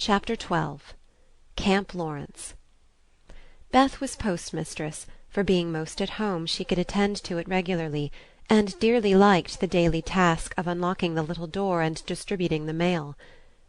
Chapter 12 Camp Laurence. Beth was postmistress, for being most at home she could attend to it regularly, and dearly liked the daily task of unlocking the little door and distributing the mail.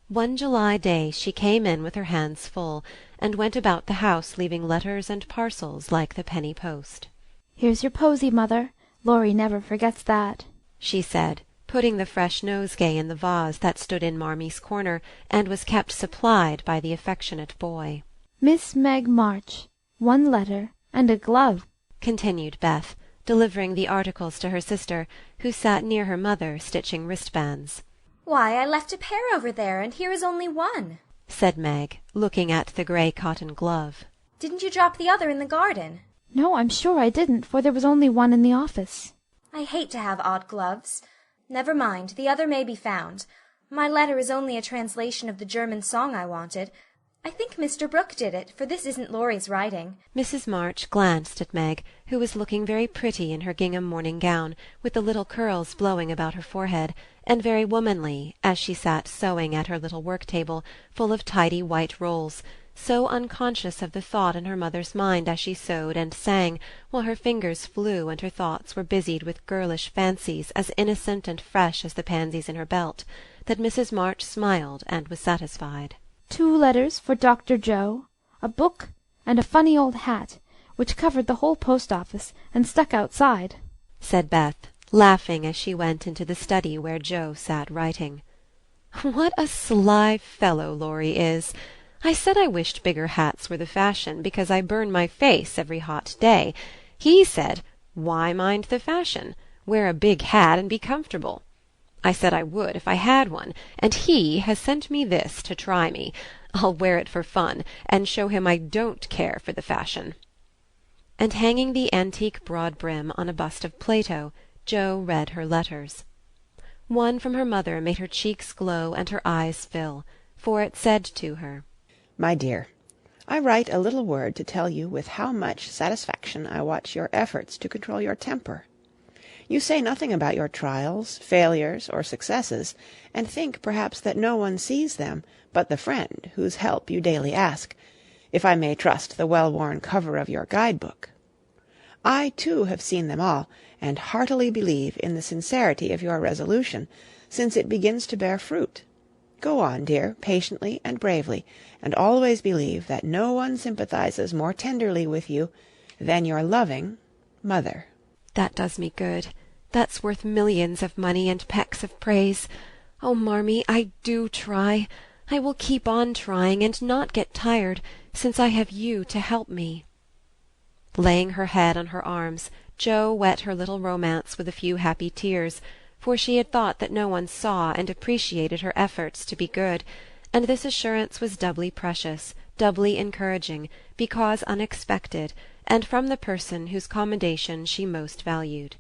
One July day she came in with her hands full, and went about the house leaving letters and parcels like the penny post. "Here's your posy, mother. Laurie never forgets that," she said, putting the fresh nosegay in the vase that stood in Marmy's corner and was kept supplied by the affectionate boy. "Miss Meg March. One letter and a glove," continued Beth, delivering the articles to her sister, who sat near her mother stitching wristbands. "Why, I left a pair over there, and here is only one," said Meg, looking at the grey cotton glove. "Didn't you drop the other in the garden?" "No, I'm sure I didn't, for there was only one in the office." "I hate to have odd gloves. Never mind, the other may be found. My letter is only a translation of the German song I wanted. I think Mr. Brooke did it, for this isn't Laurie's writing." Mrs. March glanced at Meg, who was looking very pretty in her gingham morning gown, with the little curls blowing about her forehead, and very womanly, as she sat sewing at her little work-table, full of tidy white rolls, so unconscious of the thought in her mother's mind as she sewed and sang, while her fingers flew and her thoughts were busied with girlish fancies as innocent and fresh as the pansies in her belt, that Mrs. March smiled and was satisfied. "2 letters for Dr. Joe, a book, and a funny old hat, which covered the whole post-office and stuck outside," said Beth, laughing as she went into the study where Joe sat writing. "What a sly fellow Laurie is! I said I wished bigger hats were the fashion, because I burn my face every hot day. He said, 'Why mind the fashion? Wear a big hat and be comfortable.' I said I would if I had one, and he has sent me this to try me. I'll wear it for fun, and show him I don't care for the fashion." And hanging the antique broad brim on a bust of Plato, Jo read her letters. One from her mother made her cheeks glow and her eyes fill, for it said to her, "My dear, I write a little word to tell you with how much satisfaction I watch your efforts to control your temper. You say nothing about your trials, failures, or successes, and think perhaps that no one sees them but the friend whose help you daily ask, if I may trust the well-worn cover of your guide-book. I, too, have seen them all, and heartily believe in the sincerity of your resolution, since it begins to bear fruit. Go on, dear, patiently and bravely, and always believe that no one sympathizes more tenderly with you than your loving mother." "That does me good. That's worth millions of money and pecks of praise. Oh, Marmee, I do try. I will keep on trying and not get tired, since I have you to help me." Laying her head on her arms, Jo wet her little romance with a few happy tears, for she had thought that no one saw and appreciated her efforts to be good, and this assurance was doubly precious, doubly encouraging, because unexpected, and from the person whose commendation she most valued.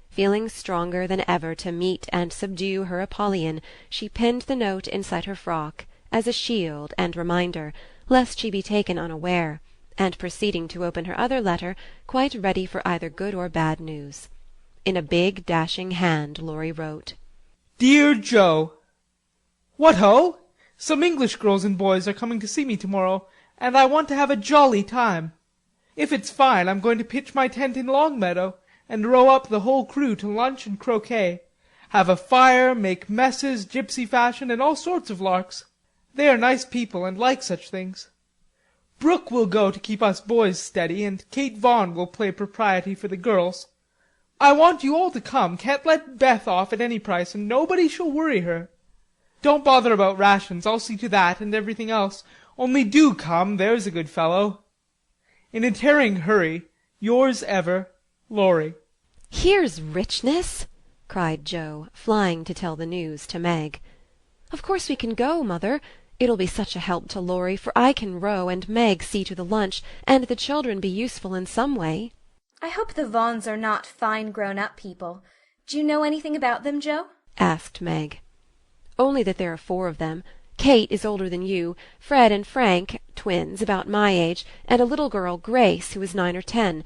Feeling stronger than ever to meet and subdue her Apollyon, she pinned the note inside her frock, as a shield and reminder, lest she be taken unaware, and proceeding to open her other letter, quite ready for either good or bad news. In a big dashing hand Laurie wrote, "Dear Joe, what ho! Some English girls and boys are coming to see me tomorrow, and I want to have a jolly time. If it's fine, I'm going to pitch my tent in Longmeadow, and row up the whole crew to lunch and croquet. Have a fire, make messes, gypsy fashion, and all sorts of larks. They are nice people and like such things. Brooke will go to keep us boys steady, and Kate Vaughan will play propriety for the girls. I want you all to come, can't let Beth off at any price, and nobody shall worry her. Don't bother about rations, I'll see to that and everything else, only do come, there's a good fellow. In a tearing hurry, yours ever, Laurie." "Here's richness!" cried Jo, flying to tell the news to Meg. "Of course we can go, mother. It'll be such a help to Laurie, for I can row and Meg see to the lunch, and the children be useful in some way." "I hope the Vaughans are not fine grown-up people. Do you know anything about them, Jo?" asked Meg. "Only that there are 4 of them. Kate is older than you, Fred and Frank, twins, about my age, and a little girl, Grace, who is 9 or 10.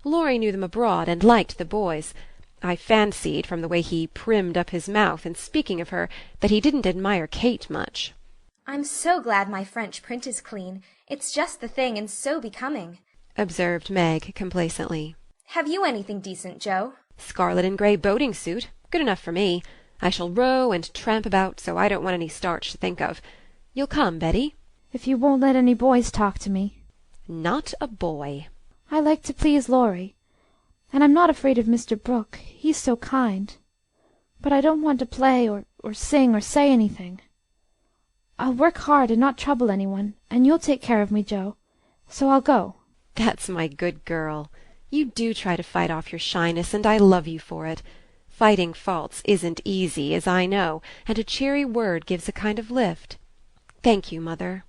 Laurie knew them abroad, and liked the boys. I fancied, from the way he primmed up his mouth in speaking of her, that he didn't admire Kate much." I'm so glad my French print is clean. It's just the thing, and so becoming," observed Meg complacently. "Have you anything decent, Joe?" Scarlet and grey boating suit. Good enough for me. I shall row and tramp about, so I don't want any starch to think of. You'll come, Betty?" If you won't let any boys talk to me. Not a boy. I like to please Laurie. And I'm not afraid of Mr. Brooke. He's so kind. But I don't want to play or sing or say anything. I'll work hard and not trouble anyone, and you'll take care of me, Joe. So I'll go." That's my good girl. You do try to fight off your shyness, and I love you for it. Fighting faults isn't easy, as I know, and a cheery word gives a kind of lift. Thank you, mother."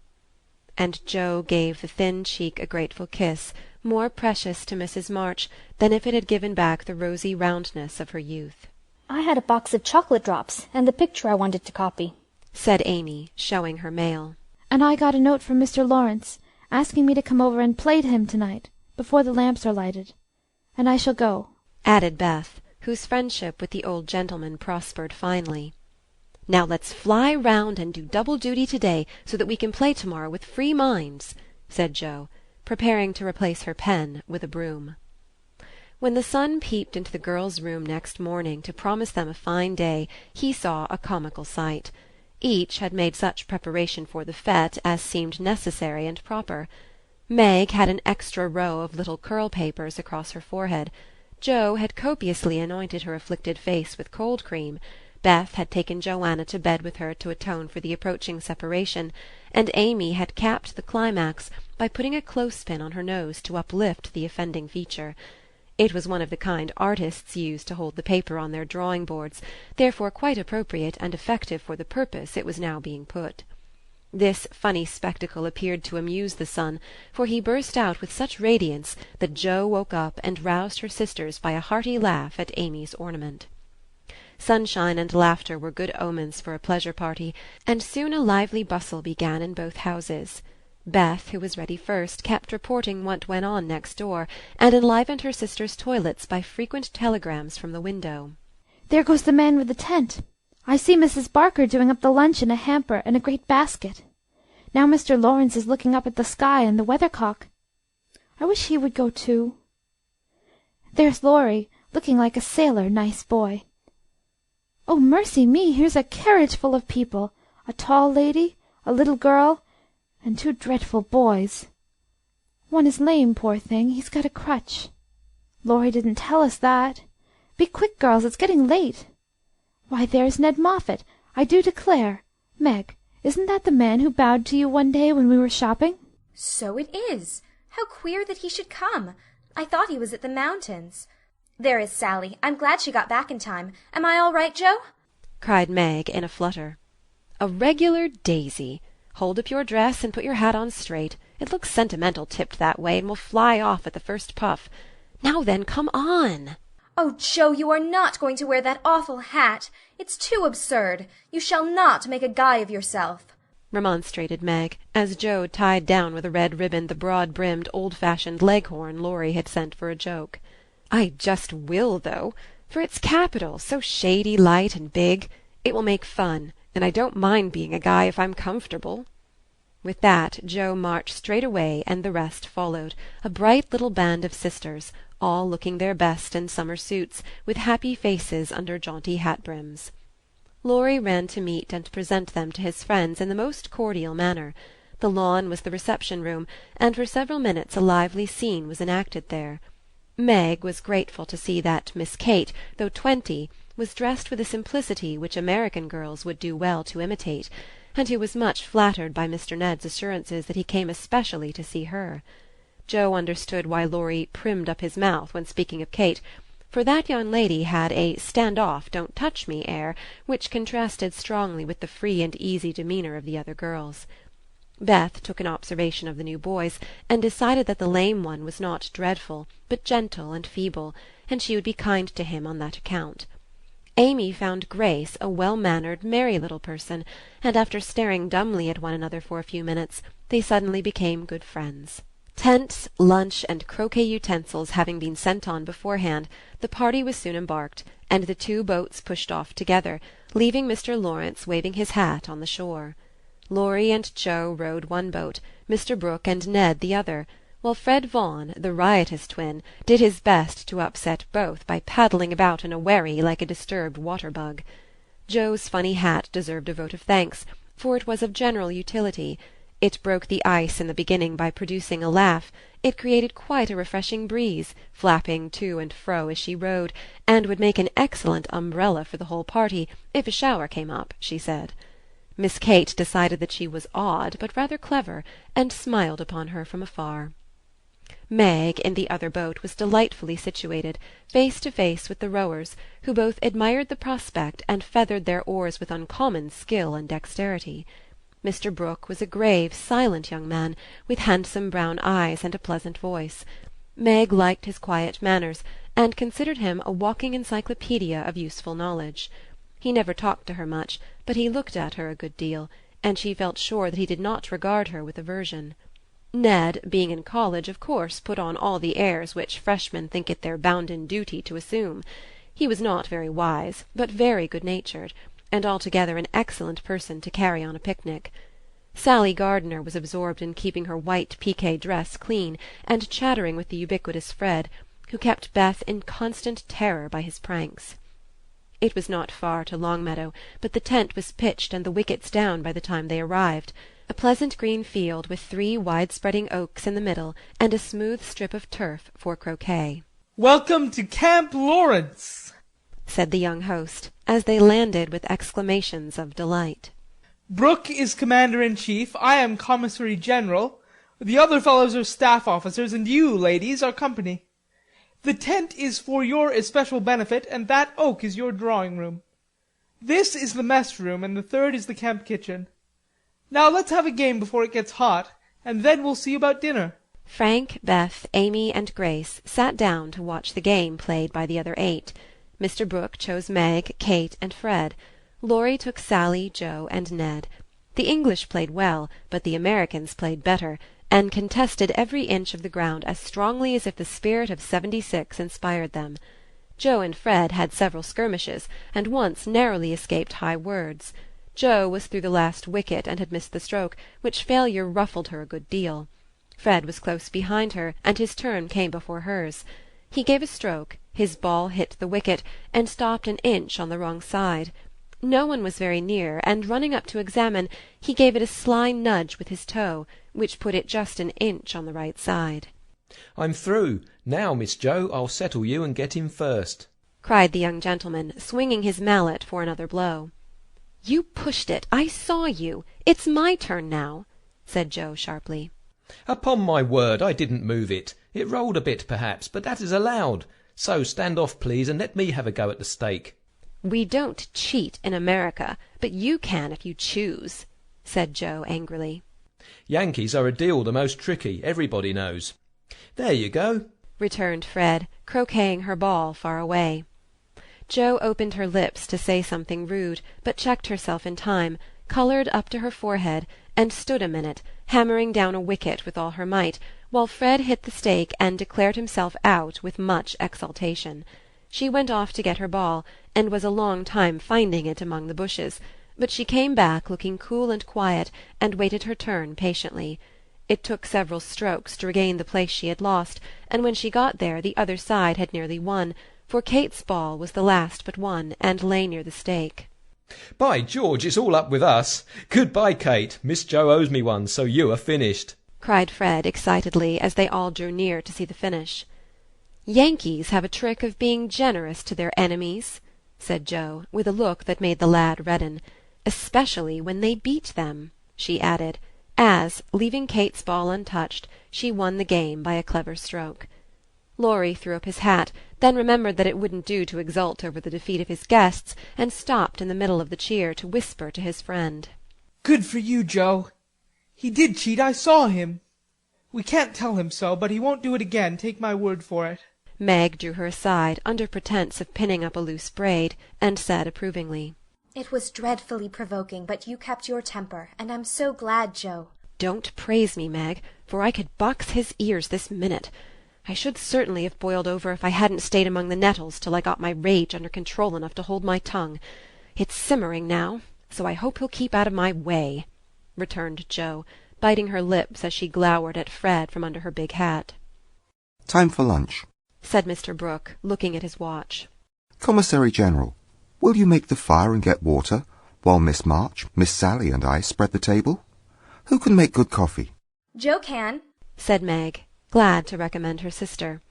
And Joe gave the thin cheek a grateful kiss, more precious to Mrs. March than if it had given back the rosy roundness of her youth. "I had a box of chocolate drops, and the picture I wanted to copy," said Amy, showing her mail. And I got a note from Mr. Laurence, asking me to come over and play to him tonight, before the lamps are lighted. And I shall go," added Beth, whose friendship with the old gentleman prospered finely. "Now let's fly round and do double duty to-day, so that we can play to-morrow with free minds," said Joe, preparing to replace her pen with a broom. When the sun peeped into the girls' room next morning to promise them a fine day, he saw a comical sight. Each had made such preparation for the fete as seemed necessary and proper. Meg had an extra row of little curl-papers across her forehead. Joe had copiously anointed her afflicted face with cold cream. Beth had taken Joanna to bed with her to atone for the approaching separation, and Amy had capped the climax by putting a clothespin on her nose to uplift the offending feature. It was one of the kind artists use to hold the paper on their drawing-boards, therefore quite appropriate and effective for the purpose it was now being put. This funny spectacle appeared to amuse the son, for he burst out with such radiance that Joe woke up and roused her sisters by a hearty laugh at Amy's ornament. Sunshine and laughter were good omens for a pleasure party, and soon a lively bustle began in both houses. Beth, who was ready first, kept reporting what went on next door, and enlivened her sisters' toilets by frequent telegrams from the window. "There goes the man with the tent. I see Mrs. Barker doing up the lunch in a hamper and a great basket. Now Mr. Laurence is looking up at the sky and the weathercock. I wish he would go too. There's Laurie, looking like a sailor, nice boy. Oh, mercy me, here's a carriage full of people, a tall lady, a little girl, and 2 dreadful boys. One is lame, poor thing, he's got a crutch. Laurie didn't tell us that. Be quick, girls, it's getting late. Why, there's Ned Moffat, I do declare. Meg, isn't that the man who bowed to you one day when we were shopping?" "So it is. How queer that he should come. I thought he was at the mountains. There is Sally. I'm glad she got back in time. Am I all right, Joe?" cried Meg in a flutter. "A regular daisy. Hold up your dress and put your hat on straight. It looks sentimental tipped that way, and will fly off at the first puff. Now then, come on." "Oh, Joe, you are not going to wear that awful hat. It's too absurd. You shall not make a guy of yourself," remonstrated Meg, as Joe tied down with a red ribbon the broad-brimmed, old-fashioned leghorn Laurie had sent for a joke. "I just will, though, for it's capital, so shady, light, and big. It will make fun, and I don't mind being a guy if I'm comfortable." With that Joe marched straight away, and the rest followed, a bright little band of sisters, all looking their best in summer suits, with happy faces under jaunty hat-brims. Laurie ran to meet and present them to his friends in the most cordial manner. The lawn was the reception-room, and for several minutes a lively scene was enacted there. Meg was grateful to see that Miss Kate, though 20, was dressed with a simplicity which American girls would do well to imitate, and who was much flattered by Mr. Ned's assurances that he came especially to see her. Joe understood why Laurie primmed up his mouth when speaking of Kate, for that young lady had a stand-off, don't-touch-me air, which contrasted strongly with the free and easy demeanour of the other girls. Beth took an observation of the new boys, and decided that the lame one was not dreadful, but gentle and feeble, and she would be kind to him on that account. Amy found Grace a well-mannered, merry little person, and after staring dumbly at one another for a few minutes, they suddenly became good friends. Tents, lunch, and croquet utensils having been sent on beforehand, the party was soon embarked, and the 2 boats pushed off together, leaving Mr. Laurence waving his hat on the shore. Laurie and Joe rowed one boat, Mr. Brooke and Ned the other, while Fred Vaughan, the riotous twin, did his best to upset both by paddling about in a wherry like a disturbed water-bug. Joe's funny hat deserved a vote of thanks, for it was of general utility. It broke the ice in the beginning by producing a laugh. It created quite a refreshing breeze, flapping to and fro as she rowed, and would make an excellent umbrella for the whole party, if a shower came up, she said. Miss Kate decided that she was odd, but rather clever, and smiled upon her from afar. Meg, in the other boat, was delightfully situated, face to face with the rowers, who both admired the prospect and feathered their oars with uncommon skill and dexterity. Mr. Brooke was a grave, silent young man, with handsome brown eyes and a pleasant voice. Meg liked his quiet manners, and considered him a walking encyclopaedia of useful knowledge. He never talked to her much, but he looked at her a good deal, and she felt sure that he did not regard her with aversion. Ned, being in college, of course put on all the airs which freshmen think it their bounden duty to assume. He was not very wise, but very good-natured, and altogether an excellent person to carry on a picnic. Sally Gardner was absorbed in keeping her white piqué dress clean, and chattering with the ubiquitous Fred, who kept Beth in constant terror by his pranks. It was not far to Longmeadow, but the tent was pitched and the wickets down by the time they arrived. A pleasant green field with 3 wide-spreading oaks in the middle, and a smooth strip of turf for croquet. "Welcome to Camp Laurence," said the young host, as they landed with exclamations of delight. "Brooke is commander-in-chief, I am commissary-general, the other fellows are staff officers, and you, ladies, are company. The tent is for your especial benefit, and that oak is your drawing-room. This is the mess-room, and the third is the camp kitchen. Now let's have a game before it gets hot, and then we'll see about dinner." Frank, Beth, Amy, and Grace sat down to watch the game played by the other 8. Mr. Brooke chose Meg, Kate, and Fred. Laurie took Sally, Joe, and Ned. The English played well, but the Americans played better, and contested every inch of the ground as strongly as if the spirit of '76 inspired them. Joe and Fred had several skirmishes, and once narrowly escaped high words. Joe was through the last wicket and had missed the stroke, which failure ruffled her a good deal. Fred was close behind her, and his turn came before hers. He gave a stroke, his ball hit the wicket, and stopped an inch on the wrong side. No one was very near, and running up to examine, he gave it a sly nudge with his toe, which put it just an inch on the right side. "I'm through. Now, Miss Joe, I'll settle you and get him first," cried the young gentleman, swinging his mallet for another blow. "You pushed it. I saw you. It's my turn now," said Joe sharply. "Upon my word, I didn't move it. It rolled a bit, perhaps, but that is allowed. So stand off, please, and let me have a go at the stake." "We don't cheat in America, but you can if you choose," said Joe angrily. "Yankees are a deal the most tricky, everybody knows. There you go," returned Fred, croqueting her ball far away. Joe opened her lips to say something rude, but checked herself in time, coloured up to her forehead, and stood a minute, hammering down a wicket with all her might, while Fred hit the stake and declared himself out with much exultation. She went off to get her ball, and was a long time finding it among the bushes, but she came back looking cool and quiet, and waited her turn patiently. It took several strokes to regain the place she had lost, and when she got there the other side had nearly won, for Kate's ball was the last but one, and lay near the stake. "By George, it's all up with us. Goodbye, Kate. Miss Joe owes me one, so you are finished," cried Fred excitedly, as they all drew near to see the finish. "Yankees have a trick of being generous to their enemies," said Joe, with a look that made the lad redden. "Especially when they beat them," she added, as, leaving Kate's ball untouched, she won the game by a clever stroke. Laurie threw up his hat, then remembered that it wouldn't do to exult over the defeat of his guests, and stopped in the middle of the cheer to whisper to his friend. "Good for you, Joe. He did cheat, I saw him. We can't tell him so, but he won't do it again, take my word for it." Meg drew her aside, under pretence of pinning up a loose braid, and said approvingly, "It was dreadfully provoking, but you kept your temper, and I'm so glad, Joe." "Don't praise me, Meg, for I could box his ears this minute. I should certainly have boiled over if I hadn't stayed among the nettles till I got my rage under control enough to hold my tongue. It's simmering now, so I hope he'll keep out of my way," returned Joe, biting her lips as she glowered at Fred from under her big hat. Time for lunch, said Mr. Brooke, looking at his watch. Commissary General, will you make the fire and get water, while Miss March, Miss Sally, and I spread the table? Who can make good coffee? Joe can, said Meg, glad to recommend her sister.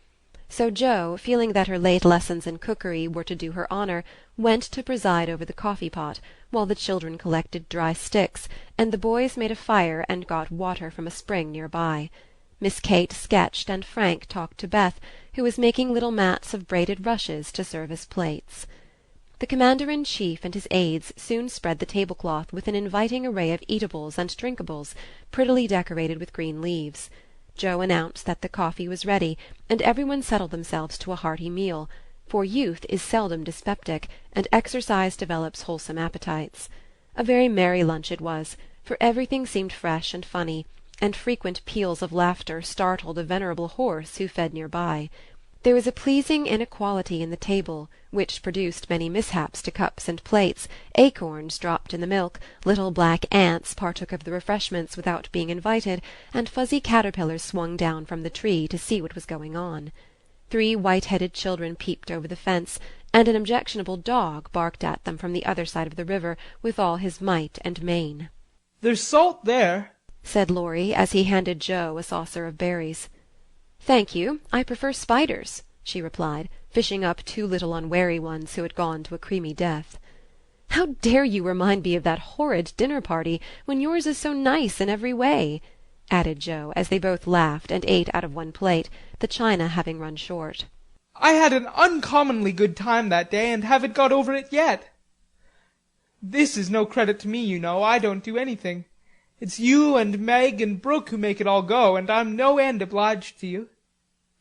So Joe, feeling that her late lessons in cookery were to do her honour, went to preside over the coffee-pot, while the children collected dry sticks, and the boys made a fire and got water from a spring near by. Miss Kate sketched, and Frank talked to Beth, who was making little mats of braided rushes to serve as plates. The commander-in-chief and his aides soon spread the tablecloth with an inviting array of eatables and drinkables, prettily decorated with green leaves. Joe announced that the coffee was ready, and everyone settled themselves to a hearty meal, for youth is seldom dyspeptic, and exercise develops wholesome appetites. A very merry lunch it was, for everything seemed fresh and funny, and frequent peals of laughter startled a venerable horse who fed near by. There was a pleasing inequality in the table, which produced many mishaps to cups and plates. Acorns dropped in the milk, little black ants partook of the refreshments without being invited, and fuzzy caterpillars swung down from the tree to see what was going on. 3 white-headed children peeped over the fence, and an objectionable dog barked at them from the other side of the river with all his might and main. There's salt there, said Laurie, as he handed Joe a saucer of berries. "Thank you, I prefer spiders," she replied, fishing up 2 little unwary ones who had gone to a creamy death. "How dare you remind me of that horrid dinner-party, when yours is so nice in every way?" added Joe, as they both laughed and ate out of one plate, the china having run short. I had an uncommonly good time that day, and haven't got over it yet. This is no credit to me, you know. I don't do anything. It's you and Meg and Brooke who make it all go, and I'm no end obliged to you.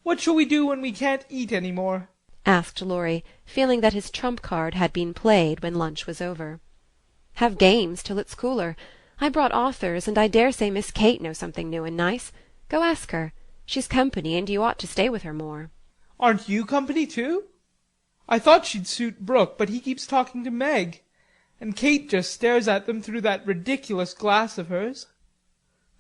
What shall we do when we can't eat any more?" asked Laurie, feeling that his trump-card had been played when lunch was over. "Have games till it's cooler. I brought authors, and I dare say Miss Kate knows something new and nice. Go ask her. She's company, and you ought to stay with her more." Aren't you company too? I thought she'd suit Brooke, but he keeps talking to Meg, and Kate just stares at them through that ridiculous glass of hers.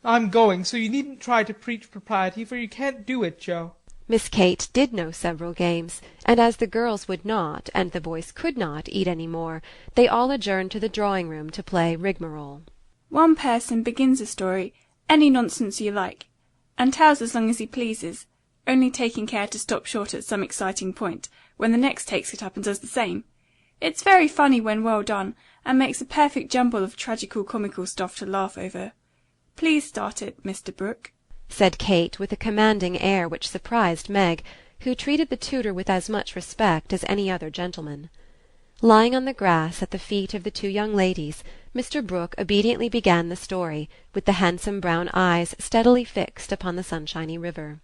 I'm going, so you needn't try to preach propriety, for you can't do it, Joe. Miss Kate did know several games, and as the girls would not, and the boys could not, eat any more, they all adjourned to the drawing-room to play rigmarole. One person begins a story, any nonsense you like, and tells as long as he pleases, only taking care to stop short at some exciting point, when the next takes it up and does the same. It's very funny when well done, and makes a perfect jumble of tragical-comical stuff to laugh over. Please start it, Mr. Brooke, said Kate with a commanding air which surprised Meg, who treated the tutor with as much respect as any other gentleman. Lying on the grass at the feet of the 2 young ladies, Mr. Brooke obediently began the story, with the handsome brown eyes steadily fixed upon the sunshiny river.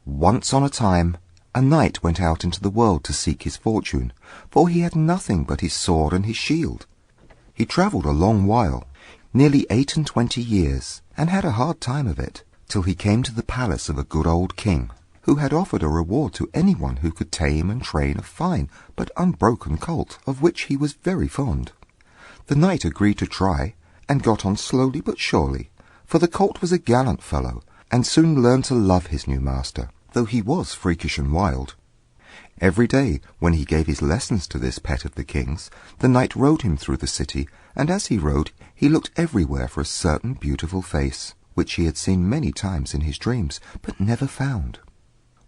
Once on a time, a knight went out into the world to seek his fortune, for he had nothing but his sword and his shield. He travelled a long while, nearly 28 years, and had a hard time of it, till he came to the palace of a good old king, who had offered a reward to anyone who could tame and train a fine but unbroken colt, of which he was very fond. The knight agreed to try, and got on slowly but surely, for the colt was a gallant fellow, and soon learned to love his new master, though he was freakish and wild. Every day, when he gave his lessons to this pet of the king's, the knight rode him through the city, and as he rode, he looked everywhere for a certain beautiful face, which he had seen many times in his dreams, but never found.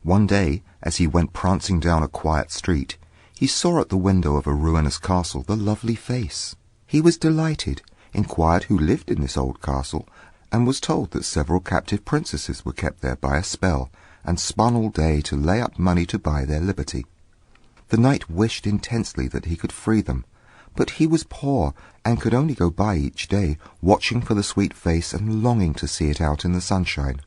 One day, as he went prancing down a quiet street, he saw at the window of a ruinous castle the lovely face. He was delighted, inquired who lived in this old castle, and was told that several captive princesses were kept there by a spell, and spun all day to lay up money to buy their liberty. The knight wished intensely that he could free them, but he was poor, and could only go by each day, watching for the sweet face and longing to see it out in the sunshine.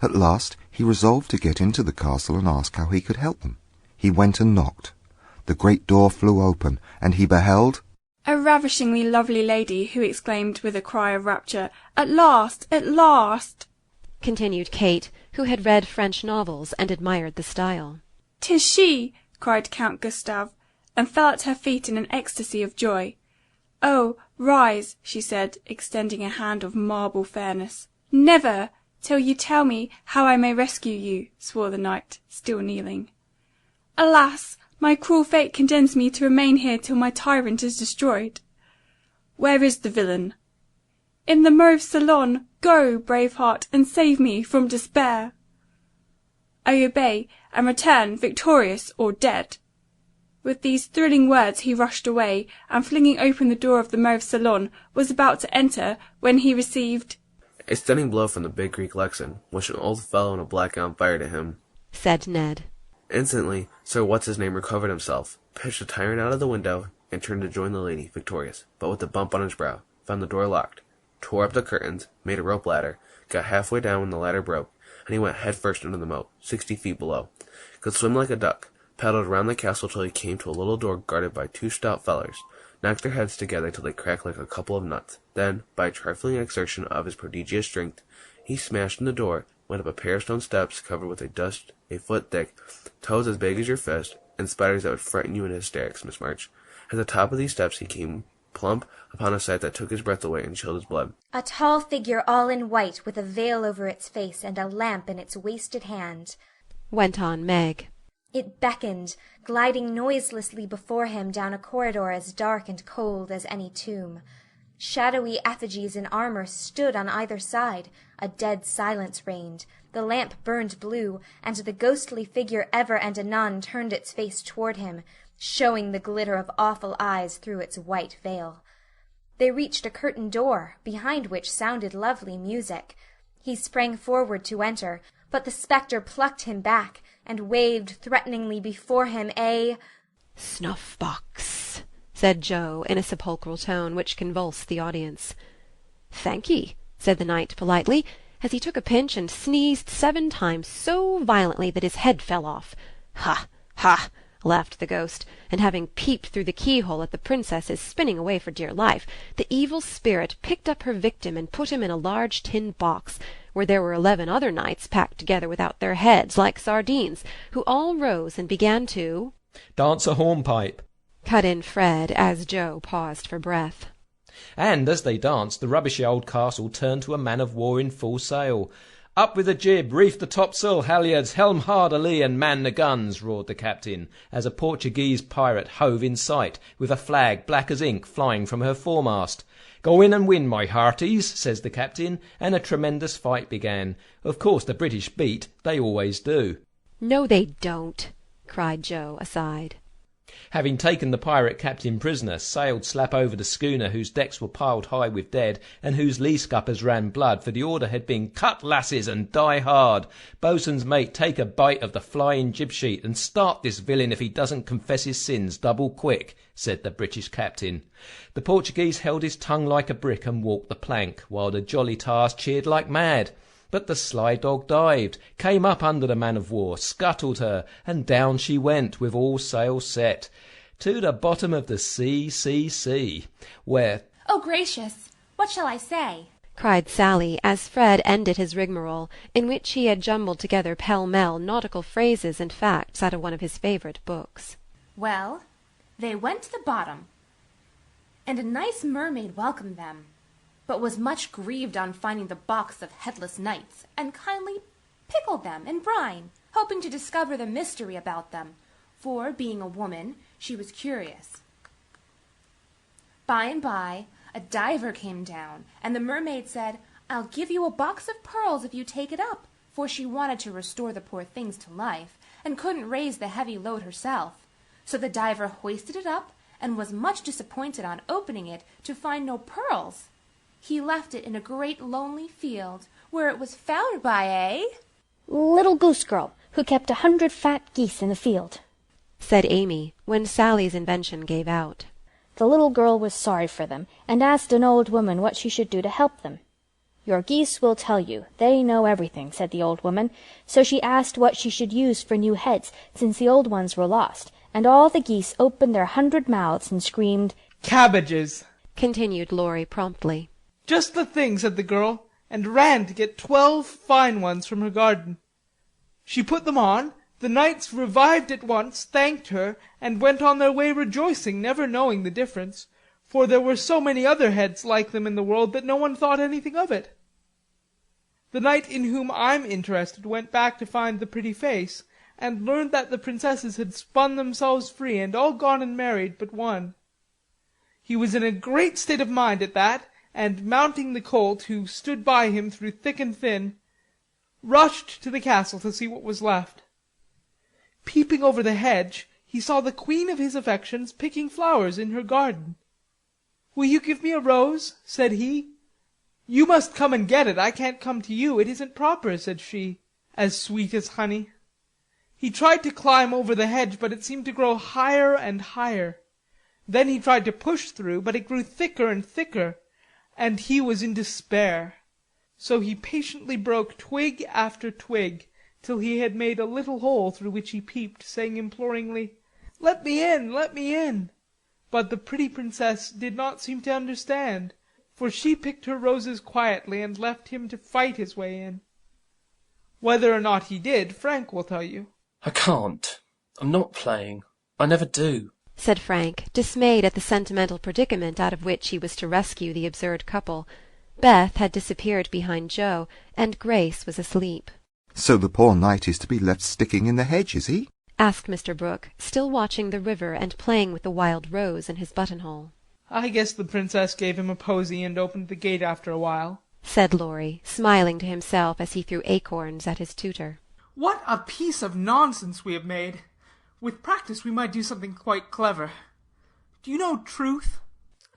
At last he resolved to get into the castle and ask how he could help them. He went and knocked. The great door flew open, and he beheld a ravishingly lovely lady, who exclaimed with a cry of rapture, "At last! At last!" continued Kate, who had read French novels and admired the style. "'Tis she!" cried Count Gustave, and fell at her feet in an ecstasy of joy. "Oh, rise," she said, extending a hand of marble fairness. "Never, till you tell me how I may rescue you," swore the knight, still kneeling. "Alas! my cruel fate condemns me to remain here till my tyrant is destroyed." "Where is the villain?" "In the Mauve Salon. Go, brave heart, and save me from despair." "I obey, and return victorious or dead." With these thrilling words he rushed away, and flinging open the door of the Mauve Salon, was about to enter, when he received a stunning blow from the big Greek Lexan, which an old fellow in a black gown fired at him, said Ned. Instantly, Sir What's-his-name recovered himself, pitched the tyrant out of the window, and turned to join the lady, victorious, but with a bump on his brow, found the door locked, tore up the curtains, made a rope ladder, got halfway down when the ladder broke, and he went head first into the moat, 60 feet below, could swim like a duck, paddled round the castle till he came to a little door guarded by 2 stout fellers, knocked their heads together till they cracked like a couple of nuts. Then, by a trifling exertion of his prodigious strength, he smashed in the door, went up a pair of stone steps covered with a dust a foot thick, toes as big as your fist, and spiders that would frighten you into hysterics, Miss March. At the top of these steps he came plump upon a sight that took his breath away and chilled his blood. A tall figure all in white, with a veil over its face and a lamp in its wasted hand, went on Meg. It beckoned, gliding noiselessly before him down a corridor as dark and cold as any tomb. Shadowy effigies in armour stood on either side, a dead silence reigned, the lamp burned blue, and the ghostly figure ever and anon turned its face toward him, showing the glitter of awful eyes through its white veil. They reached a curtained door, behind which sounded lovely music. He sprang forward to enter, but the spectre plucked him back, and waved threateningly before him a snuff-box, said Joe, in a sepulchral tone which convulsed the audience. "Thank'ee," said the knight politely, as he took a pinch and sneezed 7 times so violently that his head fell off. "Ha! ha!" laughed the ghost, and having peeped through the keyhole at the princess's spinning away for dear life, the evil spirit picked up her victim and put him in a large tin box, where there were 11 other knights packed together without their heads, like sardines, who all rose and began to dance a hornpipe, cut in Fred, as Joe paused for breath. And as they danced, the rubbishy old castle turned to a man-of-war in full sail. "Up with the jib, reef the topsail halyards, helm hard a-lee, and man the guns," roared the captain, as a Portuguese pirate hove in sight, with a flag black as ink flying from her foremast. "Go in and win, my hearties," says the captain, and a tremendous fight began. Of course the British beat, they always do. "No, they don't," cried Joe aside. Having taken the pirate captain prisoner, sailed slap over the schooner whose decks were piled high with dead, and whose lee scuppers ran blood, for the order had been "Cut lasses and die hard. Boatswain's mate, take a bite of the flying jib sheet, and start this villain if he doesn't confess his sins double quick," said the British captain. The Portuguese held his tongue like a brick and walked the plank, while the jolly tars cheered like mad. But the sly dog dived, came up under the man-of-war, scuttled her, and down she went, with all sail set, to the bottom of the sea, where— "Oh, gracious! What shall I say?" cried Sally, as Fred ended his rigmarole, in which he had jumbled together pell-mell nautical phrases and facts out of one of his favourite books. "Well, they went to the bottom, and a nice mermaid welcomed them, but was much grieved on finding the box of headless knights, and kindly pickled them in brine, hoping to discover the mystery about them, for, being a woman, she was curious. By and by, a diver came down, and the mermaid said, 'I'll give you a box of pearls if you take it up,' for she wanted to restore the poor things to life, and couldn't raise the heavy load herself. So the diver hoisted it up, and was much disappointed on opening it to find no pearls. He left it in a great lonely field, where it was found by a little goose girl who kept 100 fat geese in the field," said Amy, when Sally's invention gave out. "The little girl was sorry for them, and asked an old woman what she should do to help them. 'Your geese will tell you. They know everything,' said the old woman. So she asked what she should use for new heads, since the old ones were lost, and all the geese opened their 100 mouths and screamed, 'Cabbages,' continued Laurie promptly. "Just the thing," said the girl, and ran to get 12 fine ones from her garden. She put them on, the knights revived at once, thanked her, and went on their way rejoicing, never knowing the difference, for there were so many other heads like them in the world that no one thought anything of it. The knight in whom I'm interested went back to find the pretty face, and learned that the princesses had spun themselves free and all gone and married but one. He was in a great state of mind at that, and mounting the colt, who stood by him through thick and thin, rushed to the castle to see what was left. Peeping over the hedge, he saw the queen of his affections picking flowers in her garden. "Will you give me a rose?" said he. "You must come and get it, I can't come to you, it isn't proper," said she, as sweet as honey. He tried to climb over the hedge, but it seemed to grow higher and higher. Then he tried to push through, but it grew thicker and thicker, and he was in despair. So he patiently broke twig after twig, till he had made a little hole through which he peeped, saying imploringly, "Let me in, let me in." But the pretty princess did not seem to understand, for she picked her roses quietly and left him to fight his way in. Whether or not he did, Frank will tell you. "I can't. I'm not playing. I never do," said Frank, dismayed at the sentimental predicament out of which he was to rescue the absurd couple. Beth had disappeared behind Joe, and Grace was asleep. So the poor knight is to be left sticking in the hedge, is he? asked Mr. Brooke, still watching the river and playing with the wild rose in his buttonhole. "I guess the princess gave him a posy and opened the gate after a while," said Laurie, smiling to himself as he threw acorns at his tutor. "What a piece of nonsense we have made! With practice we might do something quite clever. Do you know truth?"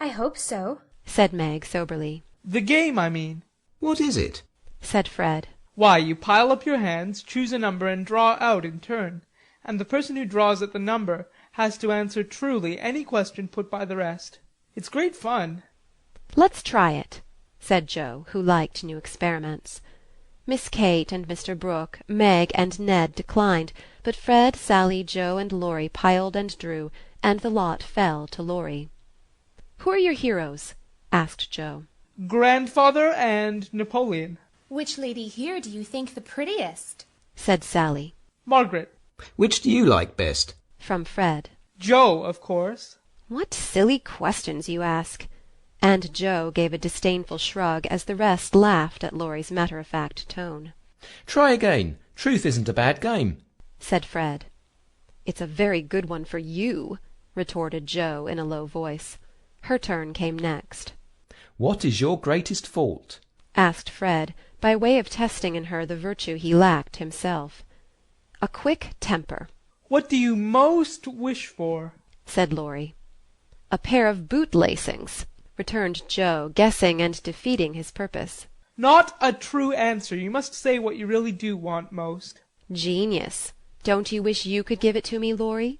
I hope so, said Meg soberly. "The game, I mean." "What is it?" said Fred. "Why, you pile up your hands, choose a number, and draw out in turn, and the person who draws at the number has to answer truly any question put by the rest. It's great fun." "Let's try it," said Joe, who liked new experiments. Miss Kate and Mr. Brooke, Meg and Ned declined, but Fred, Sally, Joe, and Laurie piled and drew, and the lot fell to Laurie. "Who are your heroes?" asked Joe. "Grandfather and Napoleon," Which lady here do you think the prettiest? said Sally. "Margaret." "Which do you like best?" from Fred. "Joe, of course." "What silly questions you ask!" And Joe gave a disdainful shrug as the rest laughed at Laurie's matter-of-fact tone. "Try again. Truth isn't a bad game," said Fred. "It's a very good one for you," retorted Joe in a low voice. Her turn came next. "What is your greatest fault?" asked Fred, by way of testing in her the virtue he lacked himself. "A quick temper." "What do you most wish for?" said Laurie. "A pair of boot-lacings," returned Joe, guessing and defeating his purpose. "Not a true answer. You must say what you really do want most." "Genius. Don't you wish you could give it to me, Laurie?"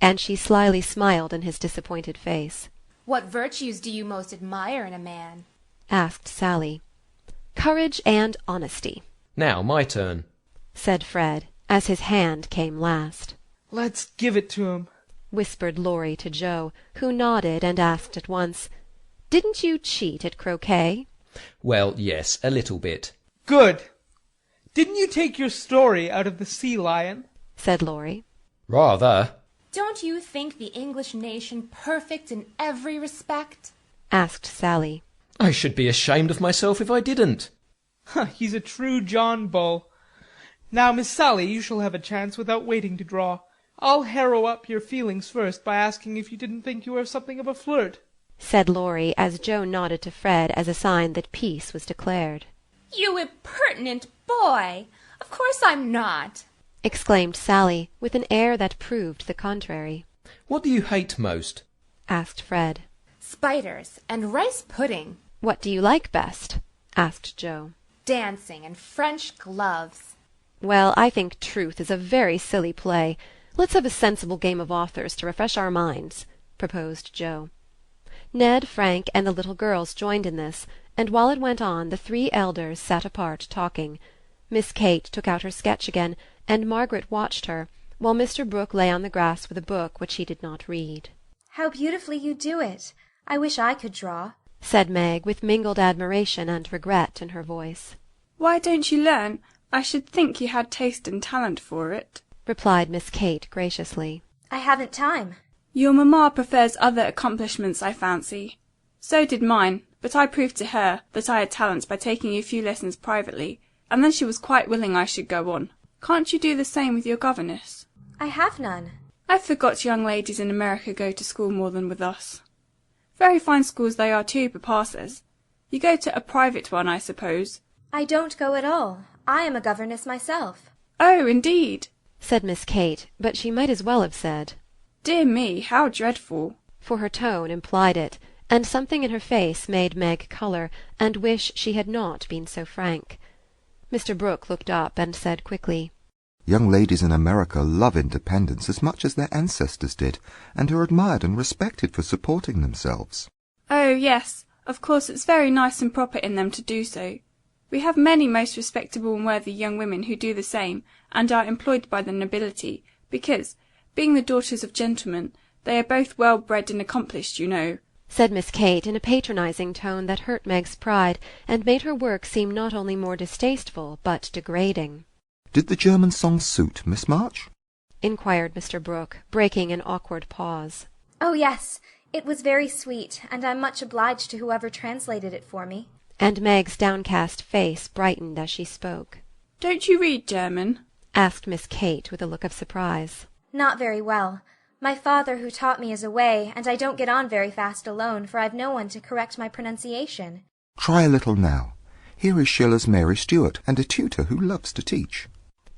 And she slyly smiled in his disappointed face. What virtues do you most admire in a man? asked Sally. "Courage and honesty," "Now my turn," said Fred, as his hand came last. "Let's give it to him," whispered Laurie to Joe, who nodded and asked at once, "Didn't you cheat at croquet?" "Well, yes, a little bit." "Good. Didn't you take your story out of the Sea Lion?" said Laurie. "Rather." Don't you think the English nation perfect in every respect? asked Sally. "I should be ashamed of myself if I didn't." "He's a true John Bull. Now, Miss Sally, you shall have a chance without waiting to draw. I'll harrow up your feelings first by asking if you didn't think you were something of a flirt," said Laurie, as Joe nodded to Fred as a sign that peace was declared. You impertinent boy! Of course I'm not!" exclaimed Sally, with an air that proved the contrary. "What do you hate most?" asked Fred. Spiders and rice pudding. "What do you like best?" asked Joe. Dancing and French gloves. "Well, I think truth is a very silly play. Let's have a sensible game of authors to refresh our minds," proposed Joe. Ned, Frank, and the little girls joined in this, and while it went on the three elders sat apart talking. Miss Kate took out her sketch again, and Margaret watched her, while Mr. Brooke lay on the grass with a book which he did not read. How beautifully you do it! I wish I could draw, said Meg, with mingled admiration and regret in her voice. "Why don't you learn? I should think you had taste and talent for it," replied Miss Kate graciously. I haven't time. Your mamma prefers other accomplishments, I fancy. So did mine, but I proved to her that I had talent by taking a few lessons privately, and then she was quite willing I should go on. Can't you do the same with your governess? I have none. I forgot young ladies in America go to school more than with us. Very fine schools they are too, papa says. You go to a private one, I suppose? I don't go at all. I am a governess myself. Oh, indeed, said Miss Kate, but she might as well have said, "Dear me, how dreadful!" for her tone implied it, and something in her face made Meg colour and wish she had not been so frank. Mr. Brooke looked up and said quickly, Young ladies in America love independence as much as their ancestors did, and are admired and respected for supporting themselves. Oh, yes, of course it's very nice and proper in them to do so. We have many most respectable and worthy young women who do the same, and are employed by the nobility, because, being the daughters of gentlemen, they are both well bred and accomplished, you know, said Miss Kate in a patronizing tone that hurt Meg's pride, and made her work seem not only more distasteful, but degrading. Did the German song suit, Miss March? inquired Mr. Brooke, breaking an awkward pause. Oh, yes, it was very sweet, and I'm much obliged to whoever translated it for me. And Meg's downcast face brightened as she spoke. Don't you read German? asked Miss Kate with a look of surprise. Not very well. My father who taught me is away, and I don't get on very fast alone, for I've no one to correct my pronunciation. Try a little now. Here is Schiller's Mary Stuart, and a tutor who loves to teach.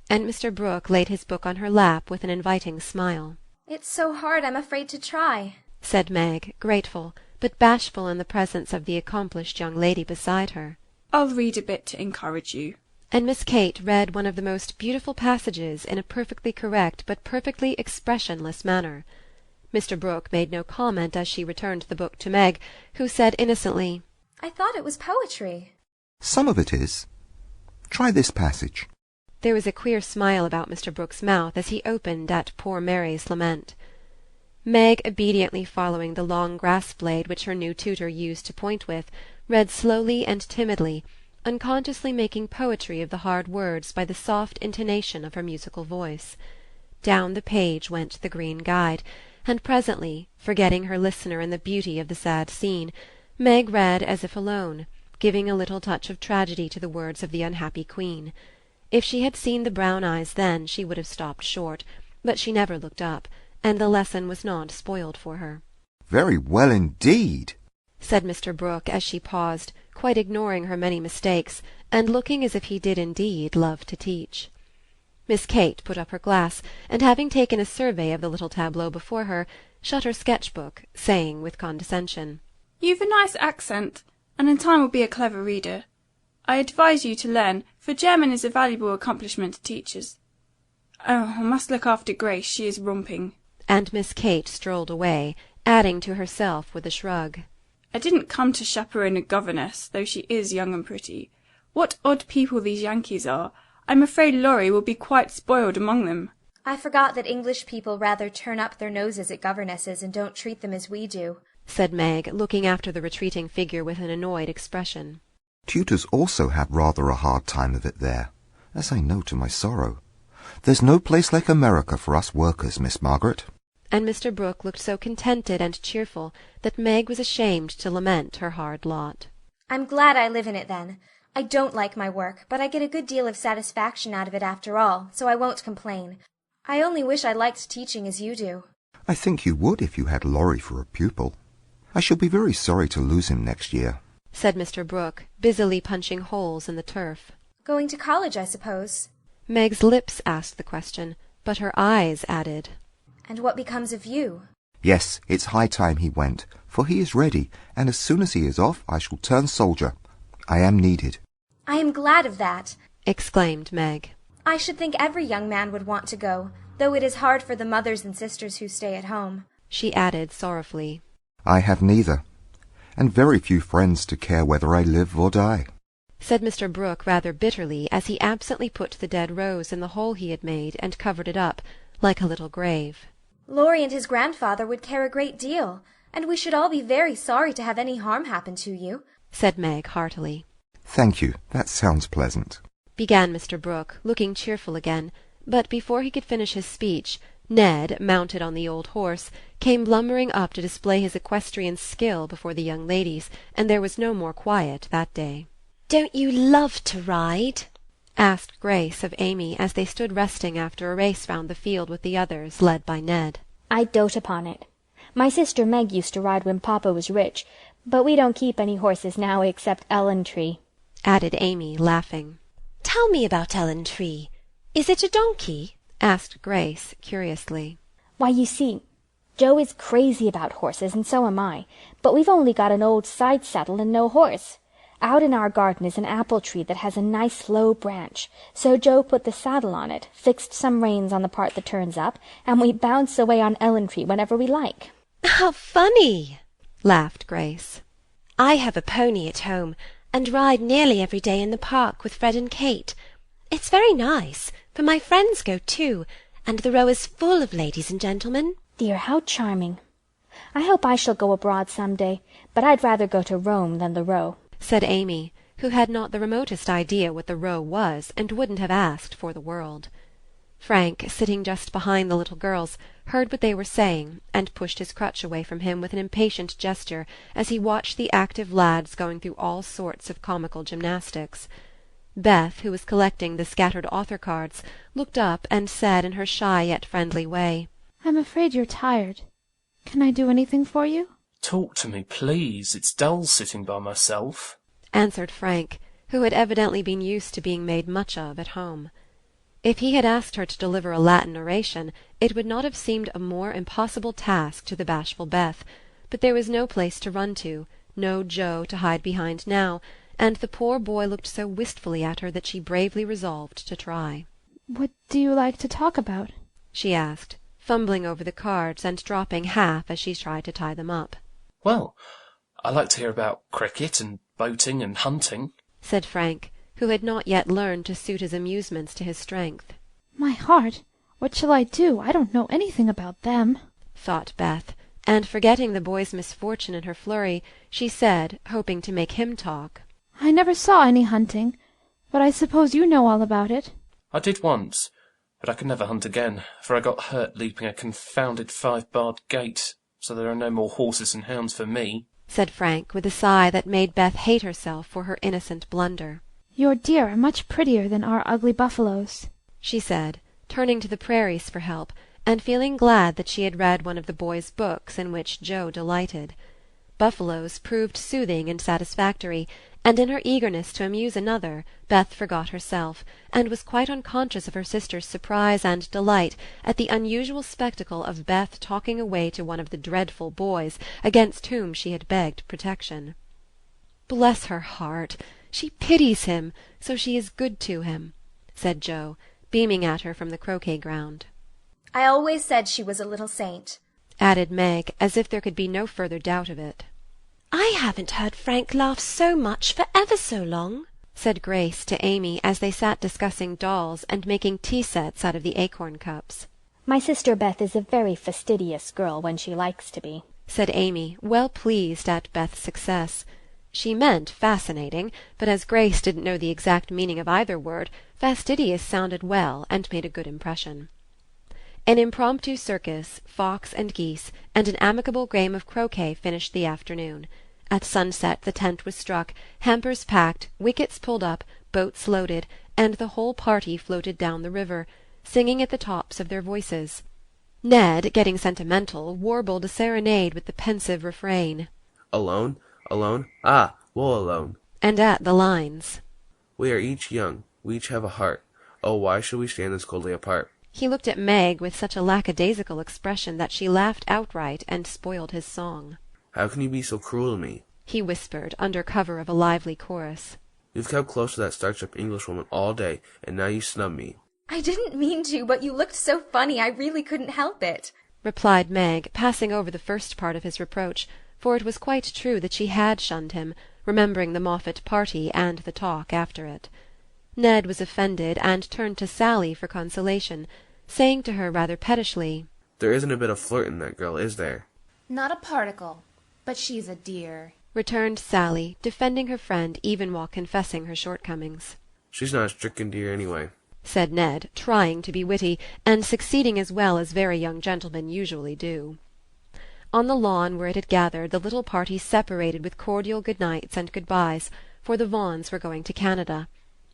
And Mr. Brooke laid his book on her lap with an inviting smile. It's so hard I'm afraid to try, said Meg, grateful, but bashful in the presence of the accomplished young lady beside her. I'll read a bit to encourage you. And Miss Kate read one of the most beautiful passages in a perfectly correct but perfectly expressionless manner. Mr. Brooke made no comment as she returned the book to Meg, who said innocently, I thought it was poetry. Some of it is. Try this passage. There was a queer smile about Mr. Brooke's mouth as he opened at poor Mary's lament. Meg, obediently following the long grass-blade which her new tutor used to point with, read slowly and timidly, unconsciously making poetry of the hard words by the soft intonation of her musical voice. Down the page went the green guide, and presently, forgetting her listener in the beauty of the sad scene, Meg read as if alone, giving a little touch of tragedy to the words of the unhappy queen. If she had seen the brown eyes then, she would have stopped short, but she never looked up, and the lesson was not spoiled for her. Very well indeed, said Mr. Brooke as she paused, quite ignoring her many mistakes, and looking as if he did indeed love to teach. Miss Kate put up her glass, and having taken a survey of the little tableau before her, shut her sketch-book, saying with condescension, You've a nice accent, and in time will be a clever reader. I advise you to learn, for German is a valuable accomplishment to teachers. Oh, I must look after Grace, she is romping. And Miss Kate strolled away, adding to herself with a shrug, I didn't come to chaperone a governess, though she is young and pretty. What odd people these Yankees are. I'm afraid Laurie will be quite spoiled among them. I forgot that English people rather turn up their noses at governesses and don't treat them as we do, said Meg, looking after the retreating figure with an annoyed expression. Tutors also have rather a hard time of it there, as I know to my sorrow. There's no place like America for us workers, Miss Margaret. And Mr. Brooke looked so contented and cheerful that Meg was ashamed to lament her hard lot. I'm glad I live in it then. I don't like my work, but I get a good deal of satisfaction out of it after all, so I won't complain. I only wish I liked teaching as you do. I think you would if you had Laurie for a pupil. I shall be very sorry to lose him next year, said Mr. Brooke, busily punching holes in the turf. Going to college, I suppose? Meg's lips asked the question, but her eyes added, And what becomes of you? Yes, it's high time he went, for he is ready, and as soon as he is off I shall turn soldier. I am needed. I am glad of that, exclaimed Meg. I should think every young man would want to go, though it is hard for the mothers and sisters who stay at home, she added sorrowfully. I have neither, and very few friends to care whether I live or die, said Mr. Brooke rather bitterly as he absently put the dead rose in the hole he had made and covered it up, like a little grave. Laurie and his grandfather would care a great deal, and we should all be very sorry to have any harm happen to you, said Meg heartily. Thank you, that sounds pleasant, began Mr. Brooke, looking cheerful again, but before he could finish his speech, Ned, mounted on the old horse, came lumbering up to display his equestrian skill before the young ladies, and there was no more quiet that day. "Don't you love to ride?" asked Grace of Amy as they stood resting after a race round the field with the others, led by Ned. I dote upon it. My sister Meg used to ride when papa was rich, but we don't keep any horses now except Ellen-Tree," added Amy, laughing. "Tell me about Ellen-Tree. Is it a donkey?" asked Grace, curiously. "Why, you see, Joe is crazy about horses, and so am I, but we've only got an old side saddle and no horse. Out in our garden is an apple tree that has a nice low branch, so Joe put the saddle on it, fixed some reins on the part that turns up, and we bounce away on Ellen-Tree whenever we like." "How funny!" laughed Grace. "I have a pony at home, and ride nearly every day in the park with Fred and Kate. It's very nice, for my friends go too, and the Row is full of ladies and gentlemen." Dear, how charming. I hope I shall go abroad some day, but I'd rather go to Rome than the Row," said Amy, who had not the remotest idea what the Row was, and wouldn't have asked for the world. Frank, sitting just behind the little girls, heard what they were saying, and pushed his crutch away from him with an impatient gesture as he watched the active lads going through all sorts of comical gymnastics. Beth, who was collecting the scattered author cards, looked up and said in her shy yet friendly way, "I'm afraid you're tired. Can I do anything for you?" Talk to me, please. It's dull sitting by myself," answered Frank, who had evidently been used to being made much of at home. If he had asked her to deliver a Latin oration, it would not have seemed a more impossible task to the bashful Beth, but there was no place to run to, no Joe to hide behind now, and the poor boy looked so wistfully at her that she bravely resolved to try. "What do you like to talk about?" she asked, fumbling over the cards and dropping half as she tried to tie them up. "Well, I like to hear about cricket and boating and hunting," said Frank, who had not yet learned to suit his amusements to his strength. "My heart! What shall I do? I don't know anything about them," thought Beth, and forgetting the boy's misfortune in her flurry, she said, hoping to make him talk, "I never saw any hunting, but I suppose you know all about it." "I did once, but I could never hunt again, for I got hurt leaping a confounded 5-barred gate, so there are no more horses and hounds for me," said Frank, with a sigh that made Beth hate herself for her innocent blunder. "Your deer are much prettier than our ugly buffaloes," she said, turning to the prairies for help, and feeling glad that she had read one of the boys' books in which Joe delighted. Buffaloes proved soothing and satisfactory, and in her eagerness to amuse another, Beth forgot herself, and was quite unconscious of her sister's surprise and delight at the unusual spectacle of Beth talking away to one of the dreadful boys against whom she had begged protection. "Bless her heart! She pities him, so she is good to him," said Joe, beaming at her from the croquet ground. "I always said she was a little saint," added Meg, as if there could be no further doubt of it. "I haven't heard Frank laugh so much for ever so long," said Grace to Amy as they sat discussing dolls and making tea-sets out of the acorn cups. "My sister Beth is a very fastidious girl when she likes to be," said Amy, well pleased at Beth's success. She meant fascinating, but as Grace didn't know the exact meaning of either word, fastidious sounded well and made a good impression. An impromptu circus, fox and geese, and an amicable game of croquet finished the afternoon. At sunset the tent was struck, hampers packed, wickets pulled up, boats loaded, and the whole party floated down the river, singing at the tops of their voices. Ned, getting sentimental, warbled a serenade with the pensive refrain, "Alone, alone, ah, woe alone," and at the lines, "We are each young, we each have a heart. Oh, why should we stand this coldly apart?" He looked at Meg with such a lackadaisical expression that she laughed outright and spoiled his song. "How can you be so cruel to me?" he whispered, under cover of a lively chorus. "You've kept close to that starched-up Englishwoman all day, and now you snub me." "I didn't mean to, but you looked so funny I really couldn't help it," replied Meg, passing over the first part of his reproach, for it was quite true that she had shunned him, remembering the Moffatt party and the talk after it. Ned was offended, and turned to Sally for consolation, saying to her rather pettishly, "There isn't a bit of flirt in that girl, is there?" "Not a particle. But she's a dear," returned Sally, defending her friend even while confessing her shortcomings. "She's not a stricken dear anyway," said Ned, trying to be witty, and succeeding as well as very young gentlemen usually do. On the lawn where it had gathered, the little party separated with cordial good-nights and good-byes, for the Vaughans were going to Canada.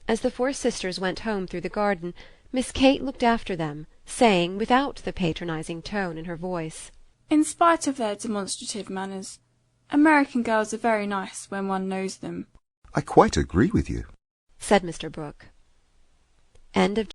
As the four sisters went home through the garden, Miss Kate looked after them, saying, without the patronizing tone in her voice, In spite of their demonstrative manners, American girls are very nice when one knows them. I quite agree with you, said Mr. Brooke. End of